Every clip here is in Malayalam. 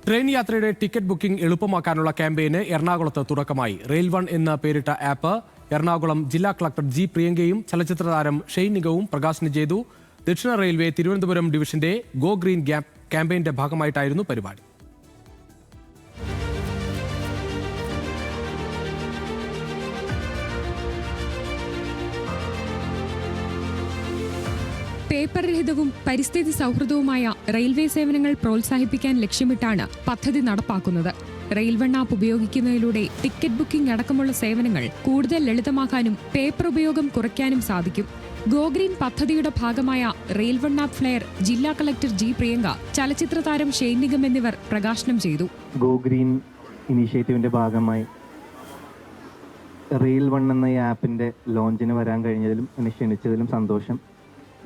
ട്രെയിൻ യാത്രയുടെ ടിക്കറ്റ് ബുക്കിംഗ് എളുപ്പമാക്കാനുള്ള ക്യാമ്പയിന് എറണാകുളത്ത് തുടക്കമായി. റെയിൽ വൺ എന്ന പേരിട്ട ആപ്പ് എറണാകുളം ജില്ലാ കളക്ടർ ജി പ്രിയങ്കയും ചലച്ചിത്ര താരം ഷെയ്ൻ നിഗവും പ്രകാശനം ചെയ്തു. ദക്ഷിണ റെയിൽവേ തിരുവനന്തപുരം ഡിവിഷന്റെ ഗോ ഗ്രീൻ ക്യാമ്പയിന്റെ ഭാഗമായിട്ടായിരുന്നു പരിപാടി. പേപ്പർ രഹിതവും പരിസ്ഥിതി സൗഹൃദവുമായ റെയിൽവേ സേവനങ്ങൾ പ്രോത്സാഹിപ്പിക്കാൻ ലക്ഷ്യമിട്ടാണ് പദ്ധതി നടപ്പാക്കുന്നത്. റെയിൽ വൺ ആപ്പ് ഉപയോഗിക്കുന്നതിലൂടെ ടിക്കറ്റ് ബുക്കിംഗ് അടക്കമുള്ള സേവനങ്ങൾ കൂടുതൽ ലളിതമാക്കാനും പേപ്പർ ഉപയോഗം കുറയ്ക്കാനും സാധിക്കും. ഗോ ഗ്രീൻ പദ്ധതിയുടെ ഭാഗമായ റെയിൽ വൺ ആപ്പ് ഫ്ലെയർ ജില്ലാ കളക്ടർ ജി പ്രിയങ്ക, ചലച്ചിത്ര താരം ഷെയ്ൻ നിഗം എന്നിവർ പ്രകാശനം ചെയ്തു. ഗോ ഗ്രീൻ ഇനീഷ്യേറ്റീവിന്റെ ഭാഗമായി റെയിൽ വൺ എന്ന ഈ ആപ്പിന്റെ ലോഞ്ചിന് വരാൻ കഴിഞ്ഞതിലും എന്നെ ക്ഷണിച്ചതിലും സന്തോഷം.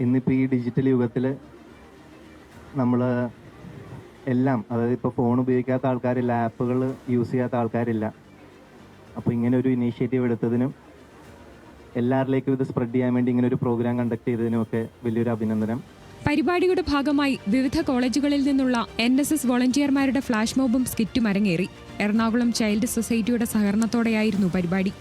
ഇന്നിപ്പോൾ ഈ ഡിജിറ്റൽ യുഗത്തിൽ നമ്മൾ എല്ലാം, അതായത് ഇപ്പോൾ ഫോൺ ഉപയോഗിക്കാത്ത ആൾക്കാരില്ല, ആപ്പുകൾ യൂസ് ചെയ്യാത്ത ആൾക്കാരില്ല. അപ്പോൾ ഇങ്ങനെ ഒരു ഇനീഷ്യേറ്റീവ് എടുത്തതിനും എല്ലാവരിലേക്കും ഇത് സ്പ്രെഡ് ചെയ്യാൻ വേണ്ടി ഇങ്ങനെ ഒരു പ്രോഗ്രാം കണ്ടക്ട് ചെയ്തതിനുമൊക്കെ വലിയൊരു അഭിനന്ദനം. പരിപാടിയുടെ ഭാഗമായി വിവിധ കോളേജുകളിൽ നിന്നുള്ള NSS വോളണ്ടിയർമാരുടെ ഫ്ലാഷ് മോബും സ്കിറ്റും അരങ്ങേറി. എറണാകുളം ചൈൽഡ് സൊസൈറ്റിയുടെ സഹകരണത്തോടെയായിരുന്നു പരിപാടി.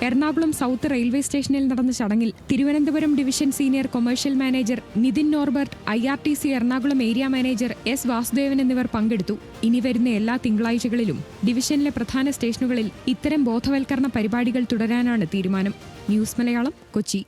എറണാകുളം സൗത്ത് റെയിൽവേ സ്റ്റേഷനിൽ നടന്ന ചടങ്ങിൽ Thiruvananthapuram division senior commercial manager Nitin Norbert, IRTC Ernakulam area manager S Vasudevan എന്നിവർ പങ്കെടുത്തു. ഇനി വരുന്ന എല്ലാ തിങ്കളാഴ്ചകളിലും ഡിവിഷനിലെ പ്രധാന സ്റ്റേഷനുകളിൽ ഇത്തരം ബോധവൽക്കരണ പരിപാടികൾ തുടരാനാണ് തീരുമാനം. ന്യൂസ് മലയാളം, കൊച്ചി.